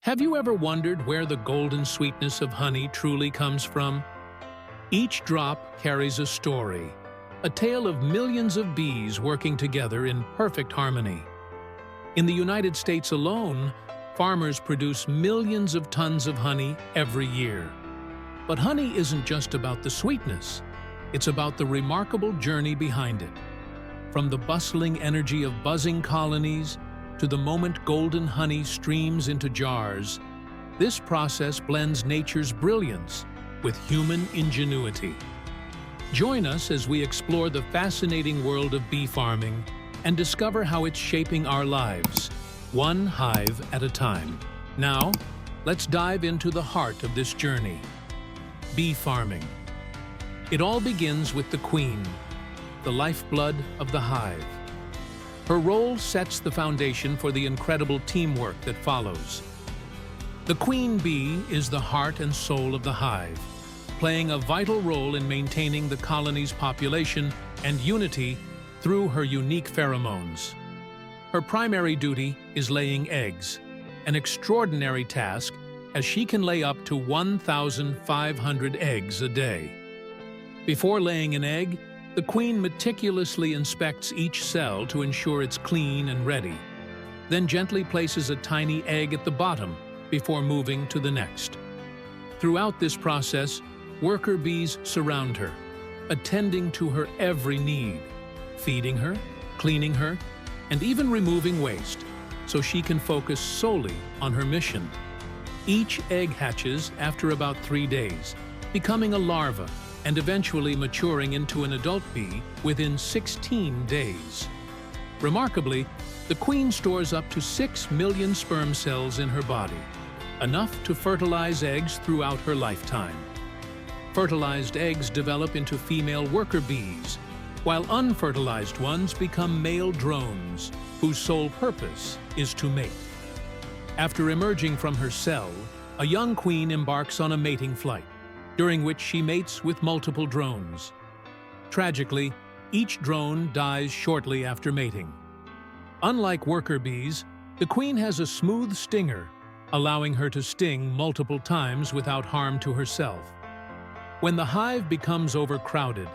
Have you ever wondered where the golden sweetness of honey truly comes from? Each drop carries a story, a tale of millions of bees working together in perfect harmony. In the United States alone, farmers produce millions of tons of honey every year. But honey isn't just about the sweetness, it's about the remarkable journey behind it. From the bustling energy of buzzing colonies to the moment golden honey streams into jars, this process blends nature's brilliance with human ingenuity. Join us as we explore the fascinating world of bee farming and discover how it's shaping our lives, one hive at a time. Now, let's dive into the heart of this journey: bee farming. It all begins with the queen, the lifeblood of the hive. Her role sets the foundation for the incredible teamwork that follows. The queen bee is the heart and soul of the hive, playing a vital role in maintaining the colony's population and unity through her unique pheromones. Her primary duty is laying eggs, an extraordinary task as she can lay up to 1,500 eggs a day. Before laying an egg, the queen meticulously inspects each cell to ensure it's clean and ready, then gently places a tiny egg at the bottom before moving to the next. Throughout this process, worker bees surround her, attending to her every need, feeding her, cleaning her, and even removing waste, so she can focus solely on her mission. Each egg hatches after about 3 days, becoming a larva and eventually maturing into an adult bee within 16 days. Remarkably, the queen stores up to 6 million sperm cells in her body, enough to fertilize eggs throughout her lifetime. Fertilized eggs develop into female worker bees, while unfertilized ones become male drones, whose sole purpose is to mate. After emerging from her cell, a young queen embarks on a mating flight, during which she mates with multiple drones. Tragically, each drone dies shortly after mating. Unlike worker bees, the queen has a smooth stinger, allowing her to sting multiple times without harm to herself. When the hive becomes overcrowded,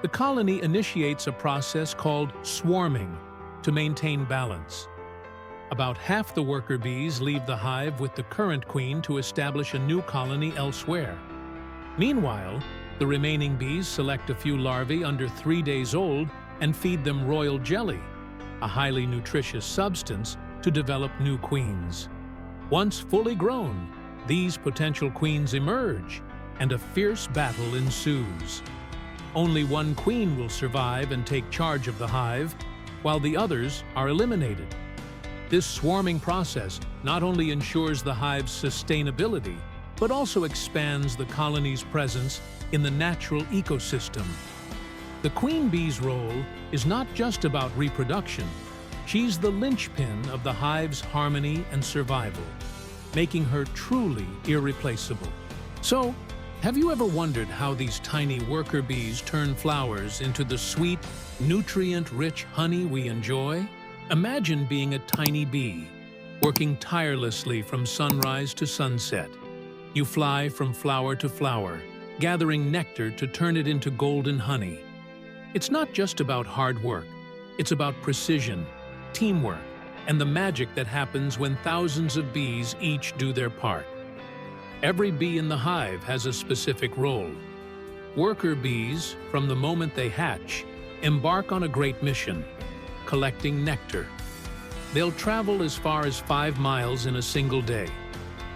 the colony initiates a process called swarming to maintain balance. About half the worker bees leave the hive with the current queen to establish a new colony elsewhere. Meanwhile, the remaining bees select a few larvae under 3 days old and feed them royal jelly, a highly nutritious substance, to develop new queens. Once fully grown, these potential queens emerge, and a fierce battle ensues. Only one queen will survive and take charge of the hive, while the others are eliminated. This swarming process not only ensures the hive's sustainability, but also expands the colony's presence in the natural ecosystem. The queen bee's role is not just about reproduction. She's the linchpin of the hive's harmony and survival, making her truly irreplaceable. So, have you ever wondered how these tiny worker bees turn flowers into the sweet, nutrient-rich honey we enjoy? Imagine being a tiny bee, working tirelessly from sunrise to sunset. You fly from flower to flower, gathering nectar to turn it into golden honey. It's not just about hard work. It's about precision, teamwork, and the magic that happens when thousands of bees each do their part. Every bee in the hive has a specific role. Worker bees, from the moment they hatch, embark on a great mission: collecting nectar. They'll travel as far as 5 miles in a single day,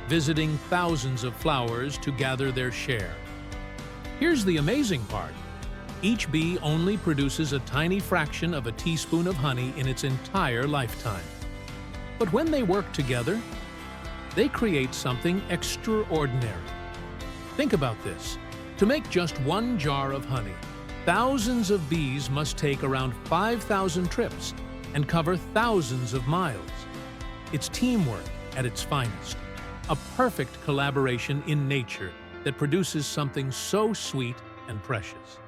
visiting thousands of flowers to gather their share. Here's the amazing part: each bee only produces a tiny fraction of a teaspoon of honey in its entire lifetime. But when they work together, they create something extraordinary. Think about this. To make just 1 jar of honey, thousands of bees must take around 5,000 trips and cover thousands of miles. It's teamwork at its finest, a perfect collaboration in nature that produces something so sweet and precious.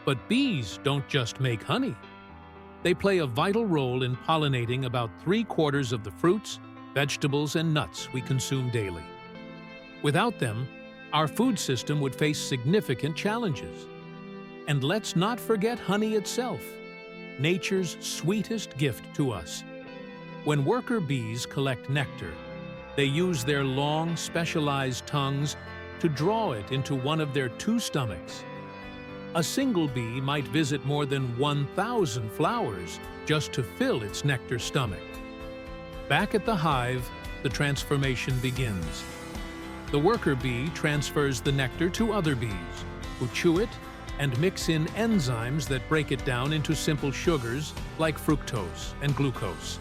But bees don't just make honey. They play a vital role in pollinating about 3/4 of the fruits, vegetables, and nuts we consume daily. Without them, our food system would face significant challenges. And let's not forget honey itself, nature's sweetest gift to us. When worker bees collect nectar, they use their long, specialized tongues to draw it into one of their 2 stomachs. A single bee might visit more than 1,000 flowers just to fill its nectar stomach. Back at the hive, the transformation begins. The worker bee transfers the nectar to other bees, who chew it and mix in enzymes that break it down into simple sugars like fructose and glucose.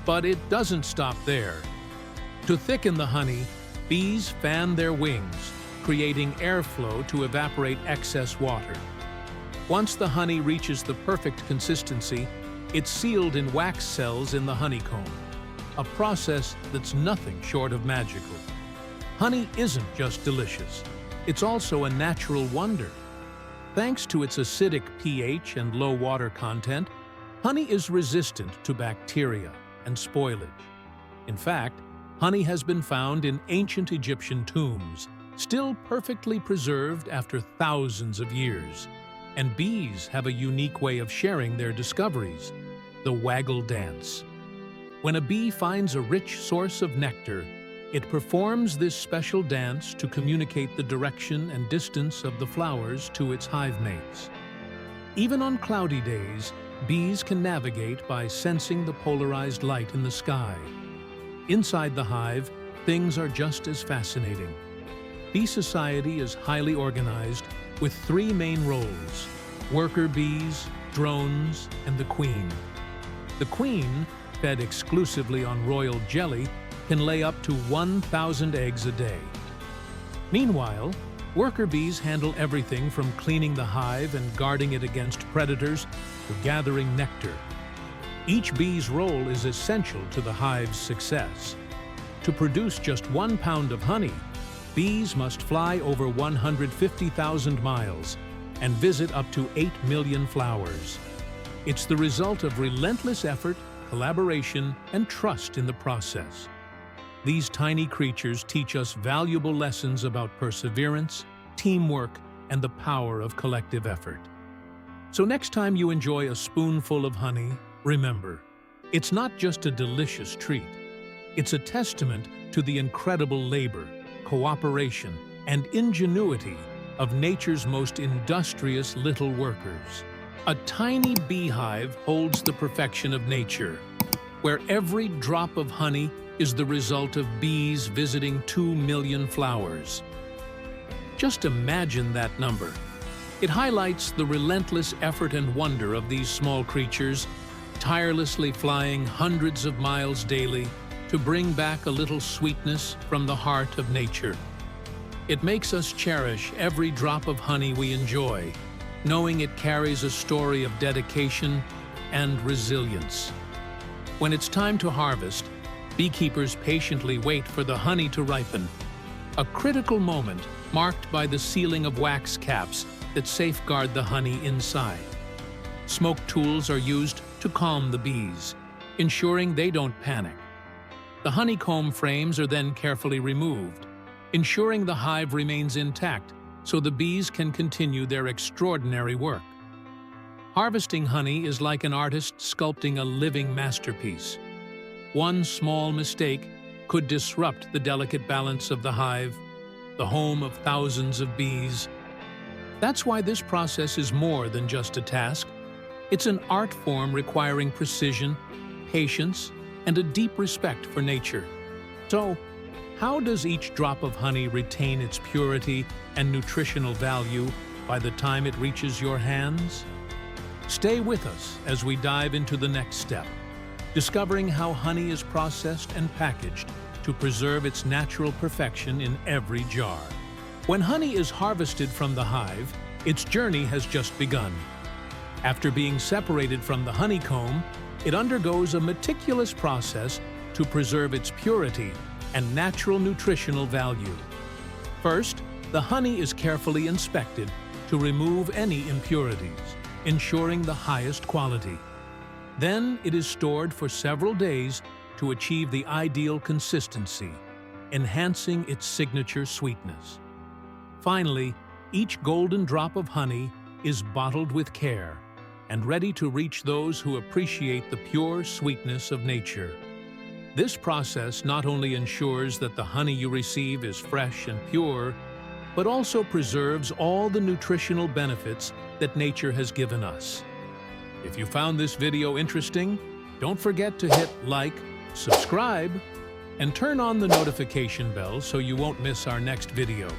But it doesn't stop there. To thicken the honey, bees fan their wings, creating airflow to evaporate excess water. Once the honey reaches the perfect consistency, it's sealed in wax cells in the honeycomb, a process that's nothing short of magical. Honey isn't just delicious, it's also a natural wonder. Thanks to its acidic pH and low water content, honey is resistant to bacteria and spoilage. In fact, honey has been found in ancient Egyptian tombs, still perfectly preserved after thousands of years. And bees have a unique way of sharing their discoveries, the waggle dance. When a bee finds a rich source of nectar, it performs this special dance to communicate the direction and distance of the flowers to its hive mates. Even on cloudy days, bees can navigate by sensing the polarized light in the sky. Inside the hive, things are just as fascinating. Bee society is highly organized with 3 main roles: worker bees, drones, and the queen. The queen, fed exclusively on royal jelly, can lay up to 1,000 eggs a day. Meanwhile, worker bees handle everything from cleaning the hive and guarding it against predators to gathering nectar. Each bee's role is essential to the hive's success. To produce just 1 pound of honey, bees must fly over 150,000 miles and visit up to 8 million flowers. It's the result of relentless effort, collaboration, and trust in the process. These tiny creatures teach us valuable lessons about perseverance, teamwork, and the power of collective effort. So next time you enjoy a spoonful of honey, remember, it's not just a delicious treat. It's a testament to the incredible labor, cooperation, and ingenuity of nature's most industrious little workers. A tiny beehive holds the perfection of nature, where every drop of honey is the result of bees visiting 2 million flowers. Just imagine that number. It highlights the relentless effort and wonder of these small creatures, tirelessly flying hundreds of miles daily to bring back a little sweetness from the heart of nature. It makes us cherish every drop of honey we enjoy, knowing it carries a story of dedication and resilience. When it's time to harvest, beekeepers patiently wait for the honey to ripen, a critical moment marked by the sealing of wax caps that safeguard the honey inside. Smoke tools are used to calm the bees, ensuring they don't panic. The honeycomb frames are then carefully removed, ensuring the hive remains intact so the bees can continue their extraordinary work. Harvesting honey is like an artist sculpting a living masterpiece. One small mistake could disrupt the delicate balance of the hive, the home of thousands of bees. That's why this process is more than just a task. It's an art form requiring precision, patience, and a deep respect for nature. So, how does each drop of honey retain its purity and nutritional value by the time it reaches your hands? Stay with us as we dive into the next step, discovering how honey is processed and packaged to preserve its natural perfection in every jar. When honey is harvested from the hive, its journey has just begun. After being separated from the honeycomb, it undergoes a meticulous process to preserve its purity and natural nutritional value. First, the honey is carefully inspected to remove any impurities, ensuring the highest quality. Then it is stored for several days to achieve the ideal consistency, enhancing its signature sweetness. Finally, each golden drop of honey is bottled with care and ready to reach those who appreciate the pure sweetness of nature. This process not only ensures that the honey you receive is fresh and pure, but also preserves all the nutritional benefits that nature has given us. If you found this video interesting, don't forget to hit like, subscribe, and turn on the notification bell so you won't miss our next video.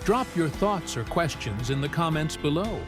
Drop your thoughts or questions in the comments below.